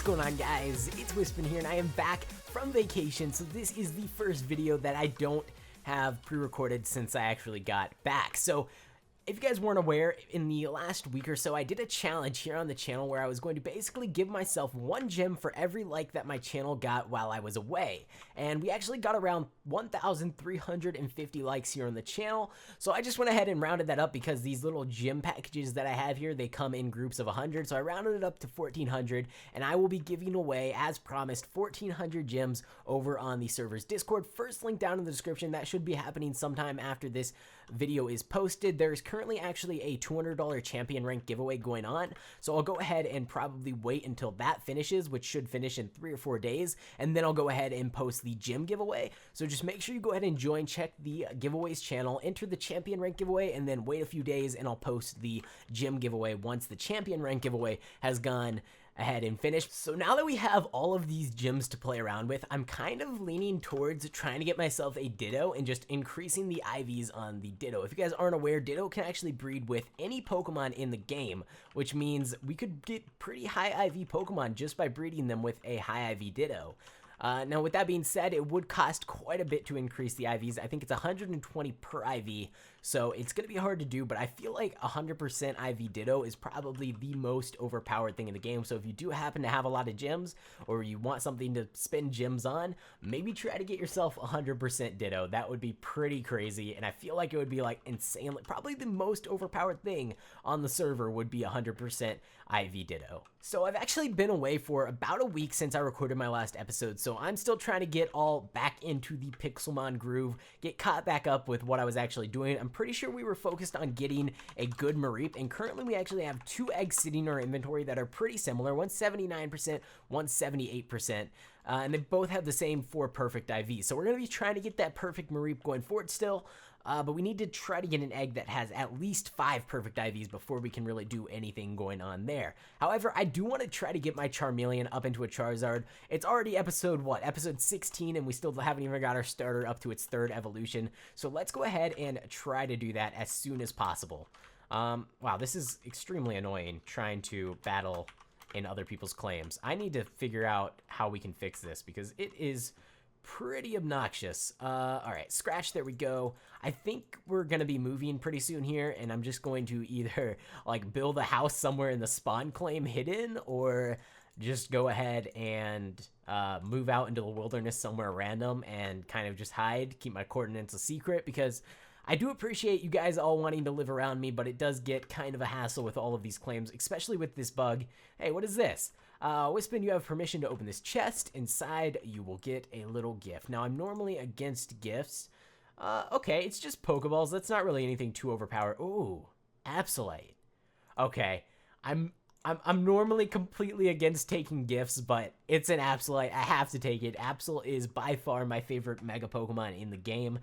going on, guys? It's Wispin here, and I am back from vacation. So this is the first video that I don't have pre-recorded since I actually got back. So if you guys weren't aware, in the last week or so, I did a challenge here on the channel where I was going to basically give myself one gem for every like that my channel got while I was away. And we actually got around 1,350 likes here on the channel. So I just went ahead and rounded that up because these little gem packages that I have here, they come in groups of 100. So I rounded it up to 1,400, and I will be giving away, as promised, 1,400 gems over on the server's Discord. First link down in the description. That should be happening sometime after this video is posted. There's currently actually a $200 champion rank giveaway going on, so I'll go ahead and probably wait until that finishes, which should finish in 3 or 4 days, and then I'll go ahead and post the gym giveaway. So just make sure you go ahead and join, check the giveaways channel, enter the champion rank giveaway, and then wait a few days and I'll post the gym giveaway once the champion rank giveaway has gone ahead and finished. So now that we have all of these gems to play around with, I'm kind of leaning towards trying to get myself a Ditto and just increasing the IVs on the Ditto. If you guys aren't aware, Ditto can actually breed with any Pokemon in the game, which means we could get pretty high IV Pokemon just by breeding them with a high IV Ditto. Now, with that being said, it would cost quite a bit to increase the IVs. I think it's 120 per IV, so it's going to be hard to do, but I feel like 100% IV Ditto is probably the most overpowered thing in the game. So if you do happen to have a lot of gems, or you want something to spend gems on, maybe try to get yourself 100% Ditto. That would be pretty crazy, and I feel like it would be like insane. Probably the most overpowered thing on the server would be 100% IV Ditto. So I've actually been away for about a week since I recorded my last episode, so I'm still trying to get all back into the Pixelmon groove, get caught back up with what I was actually doing. I'm pretty sure we were focused on getting a good Mareep, and currently we actually have 2 eggs sitting in our inventory that are pretty similar, one's 79%, one's 78%, and they both have the same 4 perfect IVs. So we're going to be trying to get that perfect Mareep going forward still, but we need to try to get an egg that has at least 5 perfect IVs before we can really do anything going on there. However, I do want to try to get my Charmeleon up into a Charizard. It's already episode 16, and we still haven't even got our starter up to its 3rd evolution. So let's go ahead and try to do that as soon as possible. Wow, this is extremely annoying trying to battle in other people's claims. I need to figure out how we can fix this because it is pretty obnoxious. Alright, scratch, there we go. I think we're gonna be moving pretty soon here, and I'm just going to either like build a house somewhere in the spawn claim hidden, or just go ahead and move out into the wilderness somewhere random and kind of just hide, keep my coordinates a secret, because I do appreciate you guys all wanting to live around me, but it does get kind of a hassle with all of these claims, especially with this bug. Hey, what is this? Wispin, you have permission to open this chest. Inside, you will get a little gift. Now, I'm normally against gifts. Okay, it's just Pokeballs. That's not really anything too overpowered. Ooh, Absolite. Okay, I'm normally completely against taking gifts, but it's an Absolite. I have to take it. Absol is by far my favorite Mega Pokemon in the game.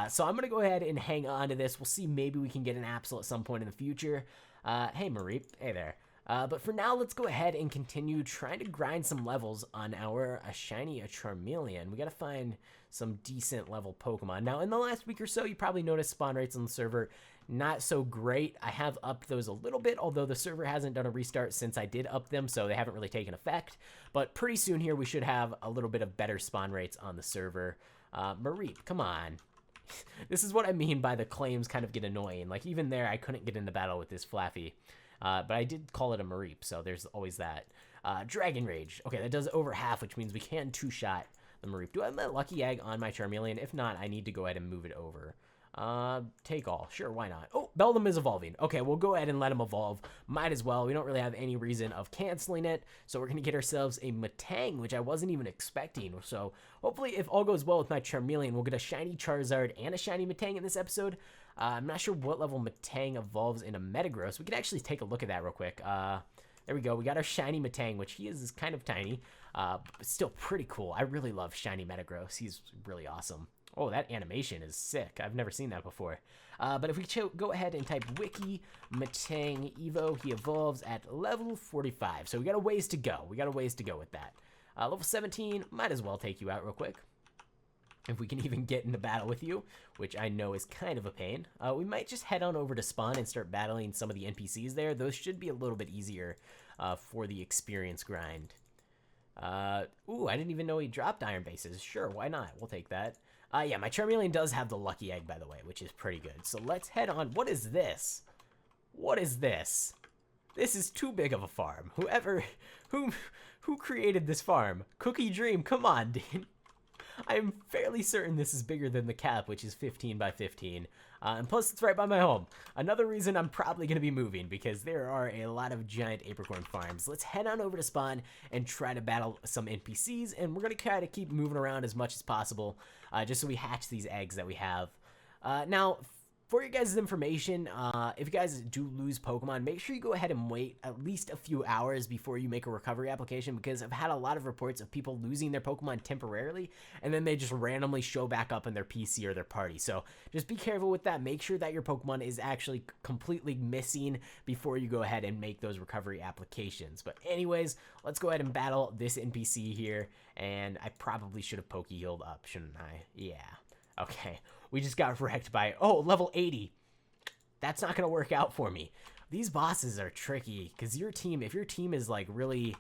So I'm going to go ahead and hang on to this. We'll see, maybe we can get an Absol at some point in the future. Hey, Mareep. Hey there. But for now, let's go ahead and continue trying to grind some levels on our shiny Charmeleon. We got to find some decent level Pokemon. Now, in the last week or so, you probably noticed spawn rates on the server not so great. I have upped those a little bit, although the server hasn't done a restart since I did up them, so they haven't really taken effect. But pretty soon here, we should have a little bit of better spawn rates on the server. Mareep, come on. This is what I mean by the claims kind of get annoying. Like, even there, I couldn't get into battle with this Flaffy. But I did call it a Mareep, so there's always that. Dragon Rage. Okay, that does over half, which means we can 2-shot the Mareep. Do I have that Lucky Egg on my Charmeleon? If not, I need to go ahead and move it over. Take all. Sure, why not? Oh, Beldum is evolving. Okay, we'll go ahead and let him evolve. Might as well. We don't really have any reason of canceling it, so we're going to get ourselves a Metang, which I wasn't even expecting. So hopefully, if all goes well with my Charmeleon, we'll get a shiny Charizard and a shiny Metang in this episode. I'm not sure what level Metang evolves in a Metagross. We could actually take a look at that real quick. There we go. We got our shiny Metang, which he is kind of tiny, but still pretty cool. I really love shiny Metagross. He's really awesome. Oh, that animation is sick. I've never seen that before. But if we go ahead and type Wiki Metang Evo, he evolves at level 45. So we got a ways to go. We got a ways to go with that. Level 17, might as well take you out real quick. If we can even get into battle with you, which I know is kind of a pain. We might just head on over to spawn and start battling some of the NPCs there. Those should be a little bit easier for the experience grind. Ooh, I didn't even know he dropped iron bases. Sure, why not? We'll take that. Yeah, my Charmeleon does have the lucky egg, by the way, which is pretty good. So let's head on. What is this? What is this? This is too big of a farm. Who created this farm? Cookie Dream, come on, dude. I'm fairly certain this is bigger than the cap, which is 15 by 15. And plus, it's right by my home. Another reason I'm probably going to be moving, because there are a lot of giant apricorn farms. Let's head on over to spawn and try to battle some NPCs, and we're going to try to keep moving around as much as possible, just so we hatch these eggs that we have. Now, for your guys' information, if you guys do lose Pokemon, make sure you go ahead and wait at least a few hours before you make a recovery application, because I've had a lot of reports of people losing their Pokemon temporarily, and then they just randomly show back up in their PC or their party. So just be careful with that. Make sure that your Pokemon is actually completely missing before you go ahead and make those recovery applications. But anyways, let's go ahead and battle this NPC here, and I probably should have Poke-healed up, shouldn't I? Yeah. Okay, we just got wrecked by, oh, level 80. That's not going to work out for me. These bosses are tricky, because if your team is, like, really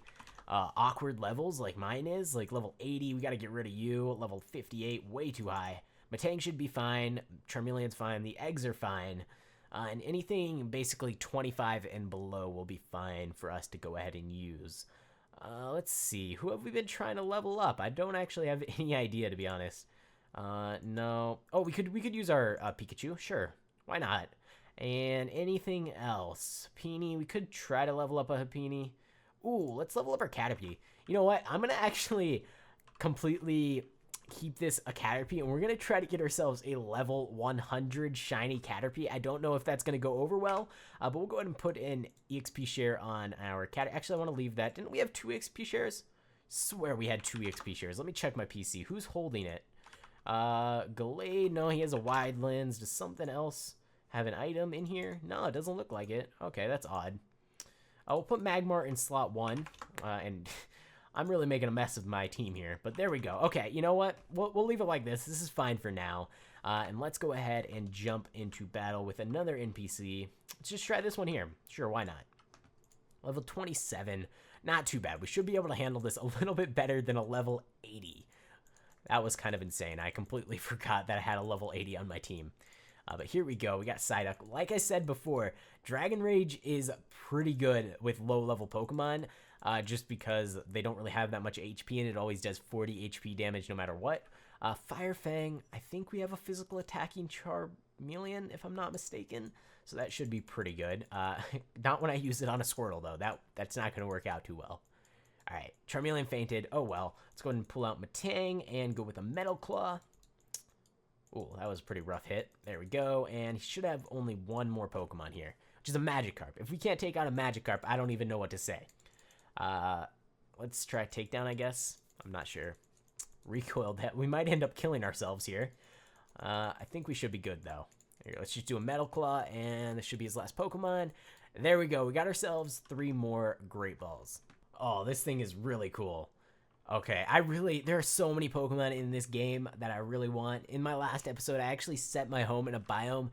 awkward levels, like mine is, like level 80, we got to get rid of you. Level 58, way too high. Matang should be fine. Charmeleon's fine. The eggs are fine. And anything basically 25 and below will be fine for us to go ahead and use. Let's see. Who have we been trying to level up? I don't actually have any idea, to be honest. No. Oh, we could use our Pikachu. Sure. Why not? And anything else? Peony. We could try to level up a Peony. Ooh, let's level up our Caterpie. You know what? I'm going to actually completely keep this a Caterpie, and we're going to try to get ourselves a level 100 shiny Caterpie. I don't know if that's going to go over well, but we'll go ahead and put an EXP share on our Caterpie. Actually, I want to leave that. Didn't we have 2 EXP shares? Swear we had 2 EXP shares. Let me check my PC. Who's holding it? Glade, no, he has a wide lens. Does something else have an item in here? No, it doesn't look like it. Okay, that's odd. We'll put Magmar in slot 1, and I'm really making a mess of my team here, but there we go. Okay, you know what? We'll leave it like this. This is fine for now, and let's go ahead and jump into battle with another NPC. Let's just try this one here. Sure, why not? Level 27, not too bad. We should be able to handle this a little bit better than a level 80. That was kind of insane. I completely forgot that I had a level 80 on my team. But here we go. We got Psyduck. Like I said before, Dragon Rage is pretty good with low-level Pokemon, just because they don't really have that much HP, and it always does 40 HP damage no matter what. Fire Fang, I think we have a physical attacking Charmeleon, if I'm not mistaken, so that should be pretty good. Not when I use it on a Squirtle, though. That's not going to work out too well. All right, Charmeleon fainted. Oh, well. Let's go ahead and pull out Matang and go with a Metal Claw. Ooh, that was a pretty rough hit. There we go. And he should have only one more Pokemon here, which is a Magikarp. If we can't take out a Magikarp, I don't even know what to say. Let's try Takedown, I guess. I'm not sure. Recoiled that. We might end up killing ourselves here. I think we should be good, though. Here, let's just do a Metal Claw, and this should be his last Pokemon. There we go. We got ourselves 3 more Great Balls. Oh, this thing is really cool. Okay, there are so many Pokemon in this game that I really want. In my last episode, I actually set my home in a biome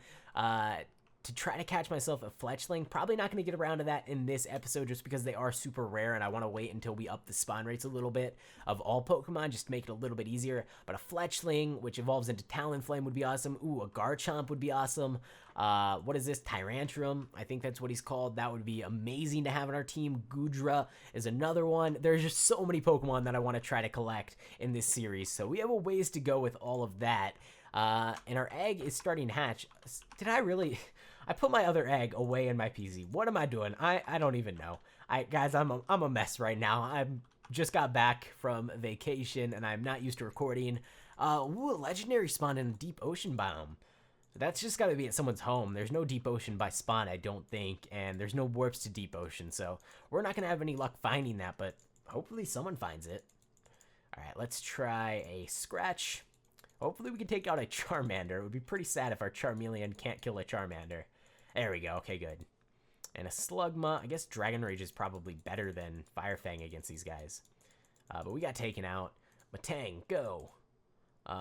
to try to catch myself a Fletchling. Probably not going to get around to that in this episode just because they are super rare, and I want to wait until we up the spawn rates a little bit of all Pokemon just to make it a little bit easier. But a Fletchling, which evolves into Talonflame, would be awesome. Ooh, a Garchomp would be awesome. What is this? Tyrantrum. I think that's what he's called. That would be amazing to have on our team. Goodra is another one. There's just so many Pokemon that I want to try to collect in this series. So we have a ways to go with all of that. And our egg is starting to hatch. Did I really... I put my other egg away in my PZ. What am I doing? I don't even know. Guys, I'm a mess right now. I just got back from vacation, and I'm not used to recording. Ooh, a legendary spawn in a deep ocean biome. That's just got to be at someone's home. There's no deep ocean by spawn, I don't think, and there's no warps to deep ocean, so we're not going to have any luck finding that, but hopefully someone finds it. All right, let's try a Scratch. Hopefully we can take out a Charmander. It would be pretty sad if our Charmeleon can't kill a Charmander. There we go. Okay, good. And a Slugma. I guess Dragon Rage is probably better than Fire Fang against these guys. But we got taken out. Matang, go.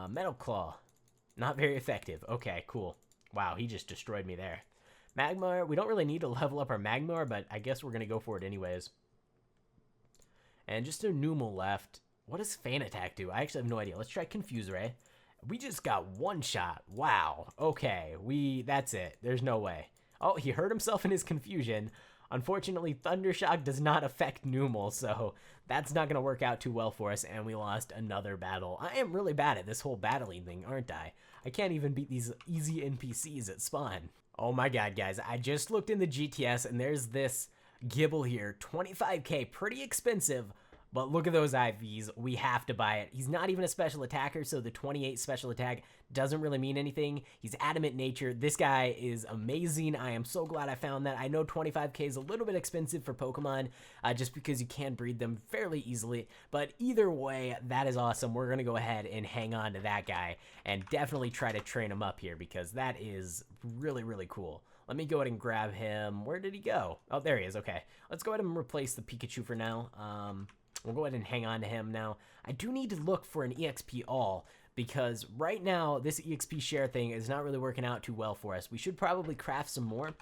Metal Claw. Not very effective. Okay, cool. Wow, he just destroyed me there. Magmar. We don't really need to level up our Magmar, but I guess we're going to go for it anyways. And just a Numel left. What does Feint Attack do? I actually have no idea. Let's try Confuse Ray. We just got one shot. Wow. Okay, that's it. There's no way. Oh, he hurt himself in his confusion. Unfortunately, Thunder Shock does not affect Numel, so that's not going to work out too well for us, and we lost another battle. I am really bad at this whole battling thing, aren't I? I can't even beat these easy NPCs at spawn. Oh my god, guys. I just looked in the GTS, and there's this Gibble here. 25k, pretty expensive. But look at those IVs. We have to buy it. He's not even a special attacker, so the 28 special attack doesn't really mean anything. He's adamant nature. This guy is amazing. I am so glad I found that. I know 25k is a little bit expensive for Pokemon, just because you can breed them fairly easily. But either way, that is awesome. We're going to go ahead and hang on to that guy and definitely try to train him up here because that is really, really cool. Let me go ahead and grab him. Where did he go? Oh, there he is. Okay. Let's go ahead and replace the Pikachu for now. We'll go ahead and hang on to him now. I do need to look for an EXP all because right now this EXP share thing is not really working out too well for us. We should probably craft some more.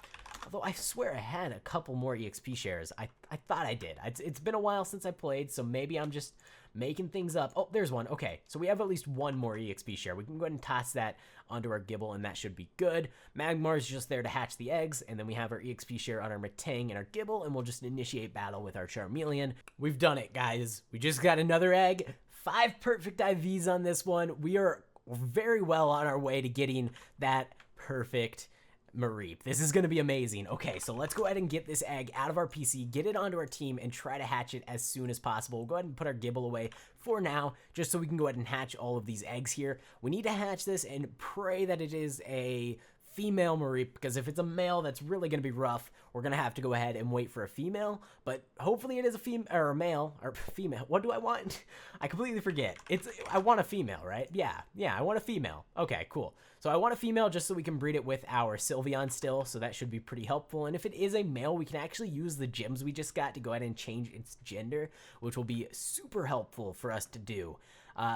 Although I swear I had a couple more EXP shares. I thought I did. It's been a while since I played, so maybe I'm just making things up. Oh, there's one. Okay, so we have at least one more EXP share. We can go ahead and toss that onto our Gibble, and that should be good. Magmar's just there to hatch the eggs, and then we have our EXP share on our Metang and our Gibble, and we'll just initiate battle with our Charmeleon. We've done it, guys. We just got another egg. 5 perfect IVs on this one. We are very well on our way to getting that perfect Mareep. This is going to be amazing. Okay, so let's go ahead and get this egg out of our PC, get it onto our team, and try to hatch it as soon as possible. We'll go ahead and put our Gibble away for now, just so we can go ahead and hatch all of these eggs here. We need to hatch this and pray that it is a female Mareep, because if it's a male, that's really going to be rough. We're going to have to go ahead and wait for a female, but hopefully it is a female, or a male, or female. What do I want? I completely forget. I want a female, right? Yeah, I want a female. Okay, cool. So I want a female just so we can breed it with our Sylveon still, so that should be pretty helpful. And if it is a male, we can actually use the gems we just got to go ahead and change its gender, which will be super helpful for us to do.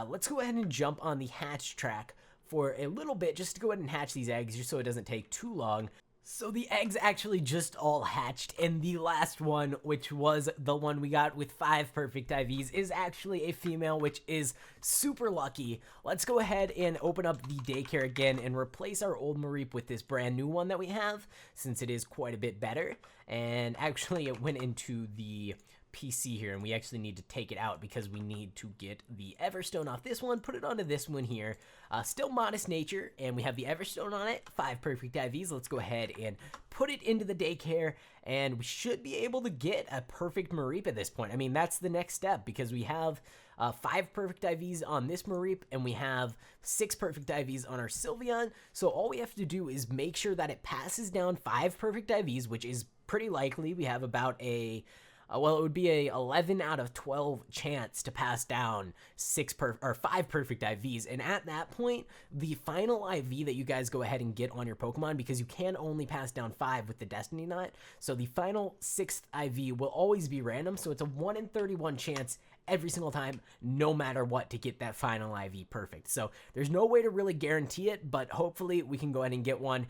Let's go ahead and jump on the hatch track for a little bit just to go ahead and hatch these eggs just so it doesn't take too long. So the eggs actually just all hatched, and the last one, which was the one we got with 5 perfect IVs, is actually a female, which is super lucky. Let's go ahead and open up the daycare again and replace our old Mareep with this brand new one that we have, since it is quite a bit better. And actually it went into the PC here, and we actually need to take it out because we need to get the Everstone off this one, put it onto this one here. Still modest nature, and we have the Everstone on it, 5 perfect IVs. Let's go ahead and put it into the daycare, and we should be able to get a perfect Mareep at this point. I mean, that's the next step because we have 5 perfect IVs on this Mareep, and we have 6 perfect IVs on our Sylveon. So all we have to do is make sure that it passes down 5 perfect IVs, which is pretty likely. We have about a well, it would be a 11 out of 12 chance to pass down 5 perfect IVs. And at that point, the final IV that you guys go ahead and get on your Pokemon, because you can only pass down 5 with the Destiny Knot, so the final 6th IV will always be random. So it's a 1 in 31 chance every single time, no matter what, to get that final IV perfect. So there's no way to really guarantee it, but hopefully we can go ahead and get one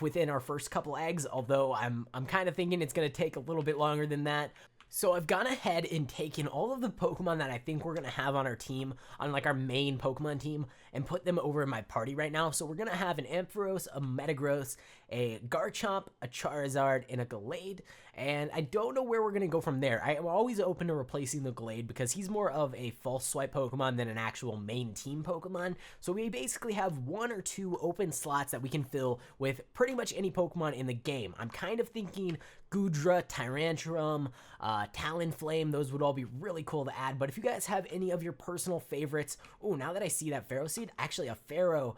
within our first couple eggs, although I'm kind of thinking it's going to take a little bit longer than that. So I've gone ahead and taken all of the Pokemon that I think we're going to have on our team, on like our main Pokemon team, and put them over in my party right now. So we're going to have an Ampharos, a Metagross, a Garchomp, a Charizard, and a Gallade. And I don't know where we're going to go from there. I am always open to replacing the Gallade because he's more of a false swipe Pokemon than an actual main team Pokemon. So we basically have 1 or 2 open slots that we can fill with pretty much any Pokemon in the game. I'm kind of thinking Goodra, Tyrantrum, Talonflame, those would all be really cool to add. But if you guys have any of your personal favorites, oh, now that I see that Pharaoh Seed, actually a Pharaoh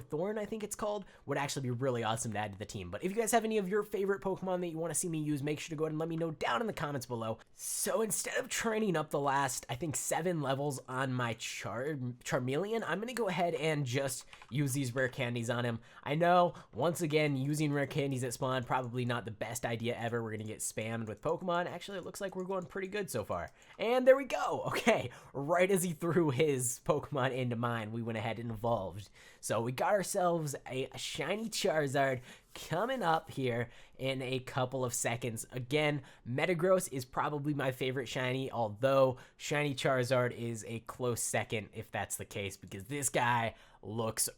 Thorn, I think it's called, would actually be really awesome to add to the team. But if you guys have any of your favorite Pokemon that you want to see me use, make sure to go ahead and let me know down in the comments below. So instead of training up the last, I think, 7 levels on my Charmeleon, I'm going to go ahead and just use these rare candies on him. I know, once again, using rare candies at spawn, probably not the best idea idea ever we're gonna get spammed with Pokemon. Actually, it looks like we're going pretty good so far. And there we go. Okay, right as he threw his Pokemon into mine, we went ahead and evolved. So we got ourselves a shiny Charizard coming up here in a couple of seconds. Again, Metagross is probably my favorite shiny, although shiny Charizard is a close second if that's the case, because this guy looks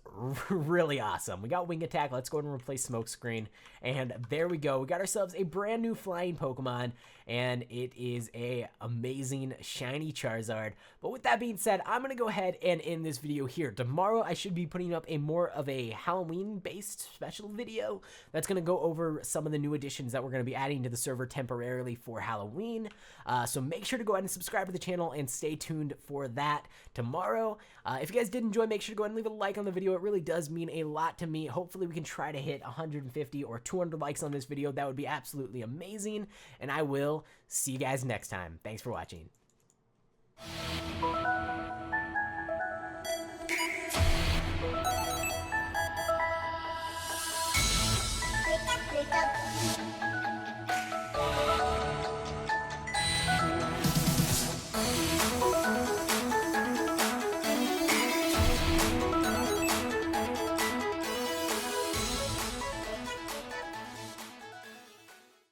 really awesome. We got Wing Attack. Let's go ahead and replace Smokescreen. And there we go. We got ourselves a brand new flying Pokemon, and it is a amazing shiny Charizard. But with that being said, I'm going to go ahead and end this video here. Tomorrow, I should be putting up a more of a Halloween-based special video that's going to go over some of the new additions that we're going to be adding to the server temporarily for Halloween. So make sure to go ahead and subscribe to the channel and stay tuned for that tomorrow. If you guys did enjoy, make sure to go ahead and leave a like on the video. It really does mean a lot to me. Hopefully we can try to hit 150 or 200 likes on this video. That would be absolutely amazing. And I will see you guys next time. Thanks for watching. Wake up, wake up.